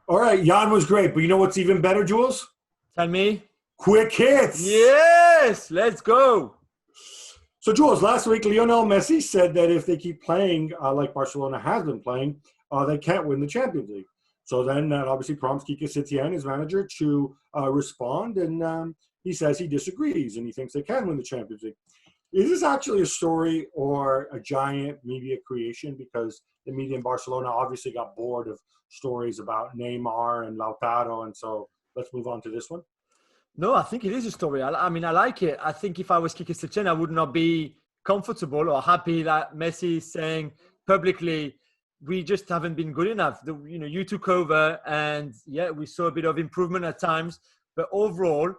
All right, Jan was great, but you know what's even better, Jules? Tell me. Quick hits. Yes, let's go. So, Jules, last week, Lionel Messi said that if they keep playing like Barcelona has been playing, they can't win the Champions League. So then that obviously prompts Quique Setien, his manager, to respond, and he says he disagrees and he thinks they can win the Champions League. Is this actually a story or a giant media creation? Because the media in Barcelona obviously got bored of stories about Neymar and Lautaro, and so let's move on to this one. No, I think it is a story. I mean, I like it. I think if I was Quique Setien, I would not be comfortable or happy that Messi is saying publicly, we just haven't been good enough. You took over, and yeah, we saw a bit of improvement at times, but overall,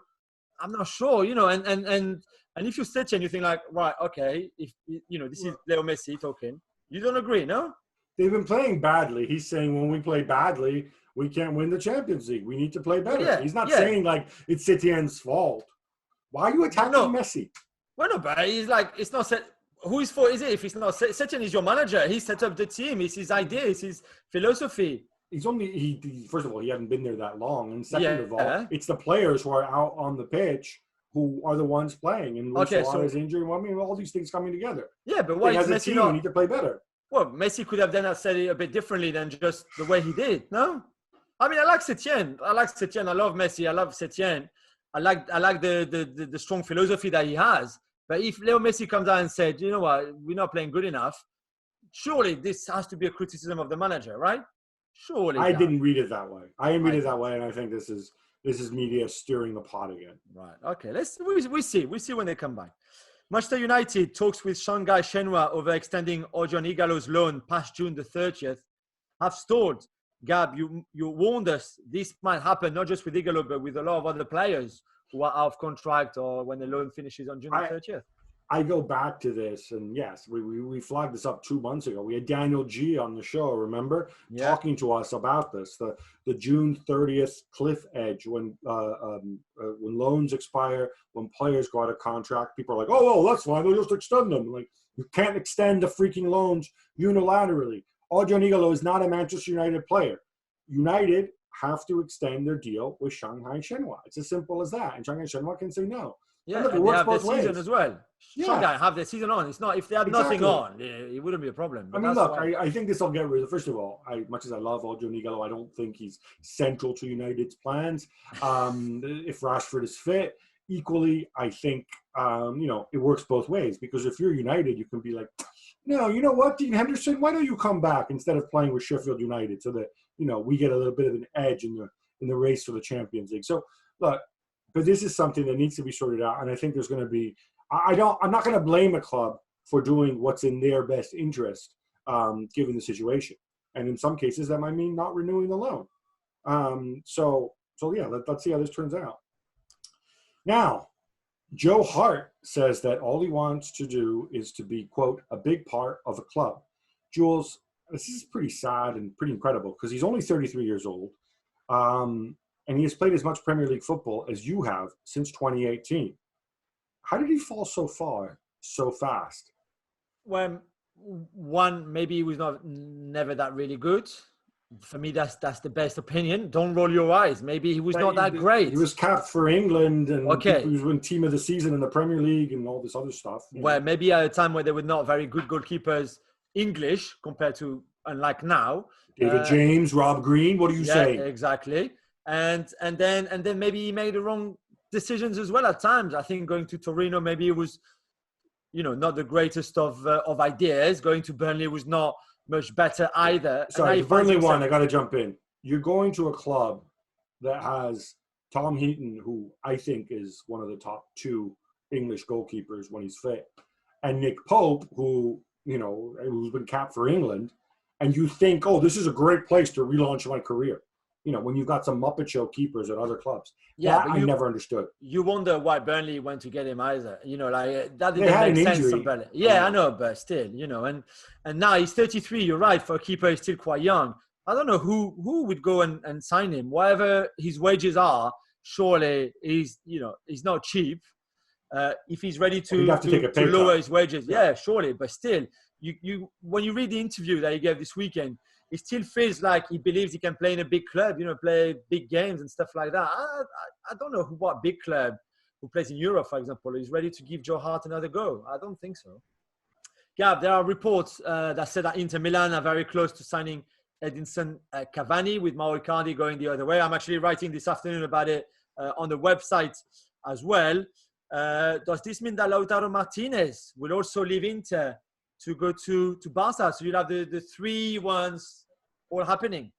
I'm not sure. And if you Setien, you think like, right, okay, if this is Leo Messi talking, you don't agree, no? They've been playing badly. He's saying when we play badly, we can't win the Champions League. We need to play better. Yeah, he's not saying like it's Setien's fault. Why are you attacking Messi? Well, no, but he's like, it's not set. Whose fault is it if it's not Setien? Is your manager. He set up the team. It's his idea. It's his philosophy. First of all, he hasn't been there that long, and second of all, it's the players who are out on the pitch who are the ones playing, and Suarez injury. Well, I mean, all these things coming together. Yeah, but why is Messi not? We need to play better. Well, Messi could have said it a bit differently than just the way he did. No, I mean, I like Setien. I love Messi. I love Setien. I like the strong philosophy that he has. But if Leo Messi comes out and said, you know what, we're not playing good enough, surely this has to be a criticism of the manager, right? Surely. I didn't read it that way. I didn't read it that way, and I think this is media stirring the pot again. Right. Okay. We see. We see when they come back. Manchester United talks with Shanghai Shenhua over extending Odion Ighalo's loan past June the 30th. Have stalled. Gab, you warned us this might happen not just with Ighalo, but with a lot of other players who are out of contract or when the loan finishes on June the 30th. I go back to this, and yes, we flagged this up 2 months ago. We had Daniel G on the show, remember, talking to us about this, the June 30th cliff edge when loans expire, when players go out of contract. People are like, oh, well, that's fine. They'll just extend them. Like, you can't extend the freaking loans unilaterally. Odion Ighalo is not a Manchester United player. United have to extend their deal with Shanghai Shenhua. It's as simple as that, and Shanghai Shenhua can say no. Yeah, and they have their season as well. Shanghai have their season on. It's not if they had nothing on, it wouldn't be a problem. I mean, look, I think this will get rid of. First of all, much as I love Odion Ighalo, I don't think he's central to United's plans. If Rashford is fit, equally, I think it works both ways, because if you're United, you can be like, no, you know what, Dean Henderson, why don't you come back instead of playing with Sheffield United, so that we get a little bit of an edge in the race for the Champions League. So look. But this is something that needs to be sorted out, and I think there's going to be. I'm not going to blame a club for doing what's in their best interest, given the situation. And in some cases, that might mean not renewing the loan. So yeah, let's see how this turns out. Now, Joe Hart says that all he wants to do is to be, quote, a big part of a club. Jules, this is pretty sad and pretty incredible because he's only 33 years old. And he has played as much Premier League football as you have since 2018. How did he fall so far, so fast? Well, one, maybe he was never that really good. For me, that's the best opinion. Don't roll your eyes. Maybe he was not that great. He was capped for England, and he was winning team of the season in the Premier League and all this other stuff. Well, maybe at a time where there were not very good goalkeepers, English, compared to, unlike now. David James, Rob Green, what do you say? Exactly. And then maybe he made the wrong decisions as well at times. I think going to Torino, maybe it was, not the greatest of ideas. Going to Burnley was not much better either. Sorry, Burnley one, I got to jump in. You're going to a club that has Tom Heaton, who I think is one of the top 2 English goalkeepers when he's fit, and Nick Pope, who's been capped for England, and you think, oh, this is a great place to relaunch my career. When you've got some Muppet Show keepers at other clubs. Yeah, I never understood. You wonder why Burnley went to get him either. That didn't make sense from Burnley. Yeah, I know, but still, and now he's 33. You're right. For a keeper, he's still quite young. I don't know who would go and sign him. Whatever his wages are, surely he's not cheap. If he's ready to lower his wages, yeah, surely. But still, you when you read the interview that he gave this weekend, he still feels like he believes he can play in a big club, play big games and stuff like that. I don't know what big club who plays in Europe, for example, is ready to give Joe Hart another go. I don't think so. Gab, there are reports that say that Inter Milan are very close to signing Edinson Cavani, with Marcotti going the other way. I'm actually writing this afternoon about it on the website as well. Does this mean that Lautaro Martinez will also leave Inter to go to Barca? So you'll have the three ones all happening.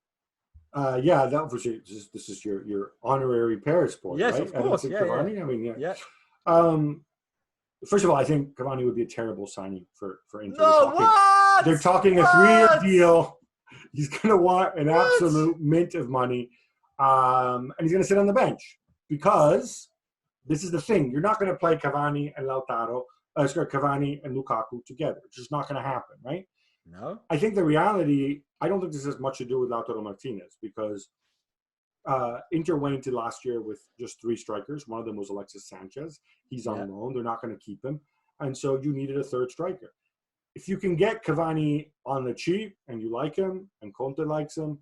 Yeah, that was this is your honorary Paris boy, yes, right? Of course. Cavani. Yeah. I mean, yeah. First of all, I think Cavani would be a terrible signing for Inter. No, they're talking a 3-year deal. He's going to want an absolute mint of money, and he's going to sit on the bench because this is the thing. You're not going to play Cavani and Cavani and Lukaku together. It's just not going to happen, right? No. I think the reality, I don't think this has much to do with Lautaro Martinez because Inter went into last year with just 3 strikers. One of them was Alexis Sanchez. He's on loan. They're not going to keep him. And so you needed a third striker. If you can get Cavani on the cheap and you like him and Conte likes him,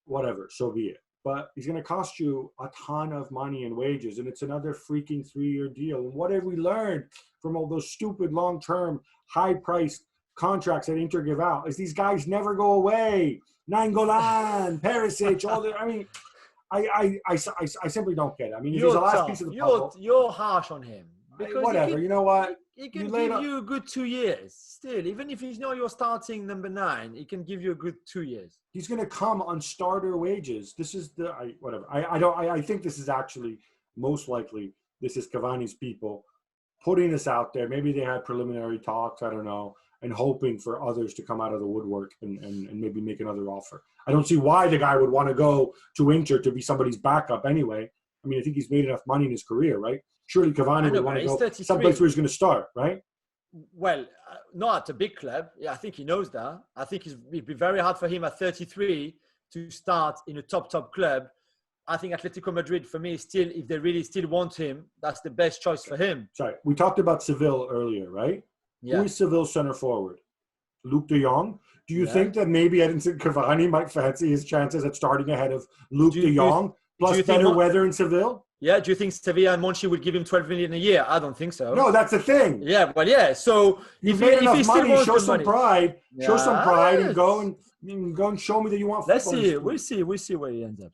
whatever, so be it. But he's going to cost you a ton of money and wages, and it's another freaking 3-year deal. And what have we learned from all those stupid long-term, high-priced contracts that Inter give out is these guys never go away. Nainggolan, Perisic, all the. I mean, I simply don't get it. I mean, he's the last piece of the puzzle. You're harsh on him. Because whatever, you know what? He can give you a good 2 years still. Even if he's not your starting number 9, he can give you a good 2 years. He's going to come on starter wages. This is whatever. I think this is actually most likely this is Cavani's people putting this out there. Maybe they had preliminary talks. I don't know. And hoping for others to come out of the woodwork and maybe make another offer. I don't see why the guy would want to go to Inter to be somebody's backup anyway. I mean, I think he's made enough money in his career, right? Surely Cavani would want to go someplace where he's going to start, right? Well, not at a big club. Yeah, I think he knows that. I think it'd be very hard for him at 33 to start in a top club. I think Atletico Madrid, for me, still, if they really still want him, that's the best choice for him. Sorry, we talked about Seville earlier, right? Yeah. Who is Seville's center forward? Luke de Jong? Do you think that maybe Edinson Cavani might fancy his chances at starting ahead of Luke de Jong, plus better weather in Seville? Yeah, do you think Sevilla and Monchi would give him 12 million a year? I don't think so. No, that's the thing. Yeah, well, yeah. So if he still wants show some pride. Yeah. Show some pride and go and show me that you want football. Let's see. We'll see where he ends up.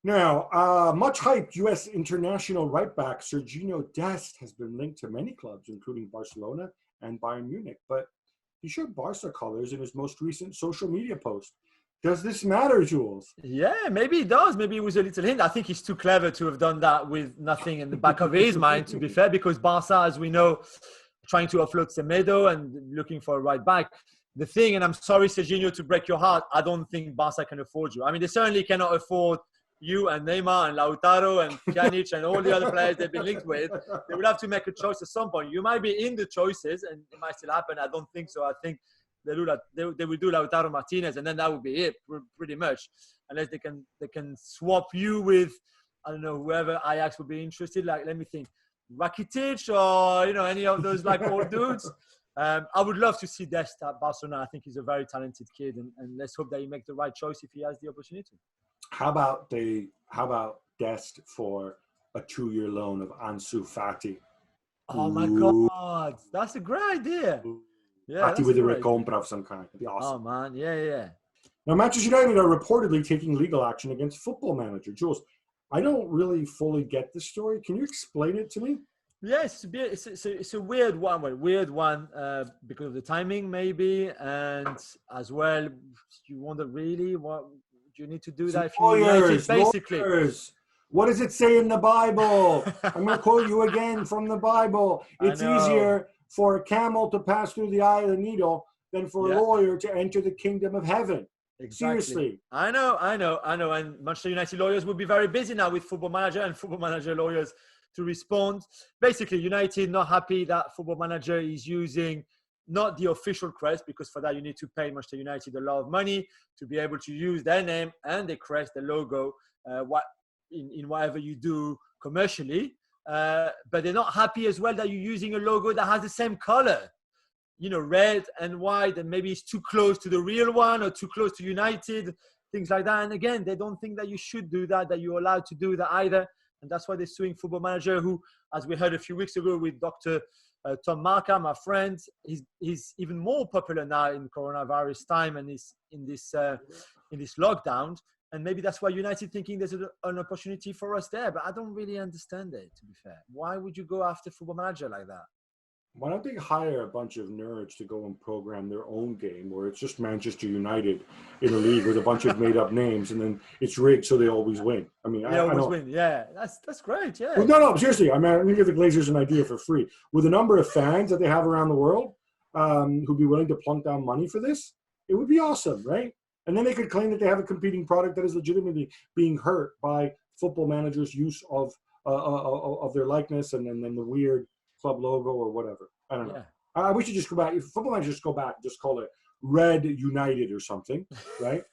Now, much hyped U.S. international right back Sergino Dest has been linked to many clubs, including Barcelona and Bayern Munich. But he showed Barca colors in his most recent social media post. Does this matter, Jules? Yeah, maybe it does. Maybe it was a little hint. I think he's too clever to have done that with nothing in the back of his mind, to be fair, because Barca, as we know, trying to offload Semedo and looking for a right back. The thing, and I'm sorry, Sergino, to break your heart, I don't think Barca can afford you. I mean, they certainly cannot afford you and Neymar and Lautaro and Pjanic and all the other players they've been linked with. They will have to make a choice at some point. You might be in the choices, and it might still happen. I don't think so. I think they will do Lautaro Martinez, and then that would be it, pretty much. Unless they can swap you with, I don't know, whoever Ajax would be interested. Like, let me think, Rakitic or any of those like old dudes. I would love to see Dest at Barcelona. I think he's a very talented kid, and let's hope that he makes the right choice if he has the opportunity. How about Dest for a 2-year loan of Ansu Fati? Oh my God, that's a great idea. Yeah, Fati with a recompra of some kind. It'd be awesome. Oh man, yeah. Now, Manchester United are reportedly taking legal action against Football Manager. Jules, I don't really fully get this story. Can you explain it to me? Yeah, it's a weird one. Because of the timing, maybe, and as well, you wonder really what do you need to do that if you're United, basically. Lawyers. What does it say in the Bible? I'm going to quote you again from the Bible. It's easier for a camel to pass through the eye of the needle than for a lawyer to enter the kingdom of heaven. Exactly. Seriously. I know. And Manchester United lawyers will be very busy now with Football Manager and Football Manager lawyers to respond. Basically, United not happy that Football Manager is using not the official crest, because for that you need to pay Manchester United a lot of money to be able to use their name and the crest, the logo, in whatever you do commercially. But they're not happy as well that you're using a logo that has the same color red and white, and maybe it's too close to the real one or too close to United, things like that. And again, they don't think that you should do that, that you're allowed to do that either. And that's why they're suing Football Manager, who, as we heard a few weeks ago with Dr. Tom Markham, my friend, he's even more popular now in coronavirus time, and he's in this lockdown. And maybe that's why United thinking there's an opportunity for us there. But I don't really understand it, to be fair. Why would you go after Football Manager like that? Why don't they hire a bunch of nerds to go and program their own game where it's just Manchester United in a league with a bunch of made-up names, and then it's rigged so they always win? I mean, they always win. Yeah, that's great. Yeah. Well, no, seriously. I mean, let me give the Glazers an idea for free. With the number of fans that they have around the world who'd be willing to plunk down money for this, it would be awesome, right? And then they could claim that they have a competing product that is legitimately being hurt by Football Manager's use of their likeness and then the weird club logo or whatever. I don't know. Yeah. We should just go back. If Football Manager just go back, just call it Red United or something, right?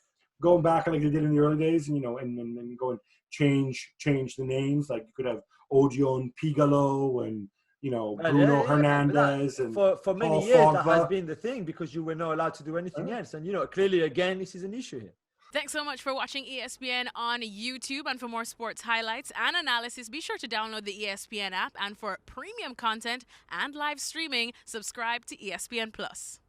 Going back like they did in the early days, and and go and change the names. Like you could have Odion Ighalo and Bruno Hernandez and for many Paul years Pogba. That has been the thing, because you were not allowed to do anything else. And clearly again this is an issue here. Thanks so much for watching ESPN on YouTube. And for more sports highlights and analysis, be sure to download the ESPN app. And for premium content and live streaming, subscribe to ESPN Plus.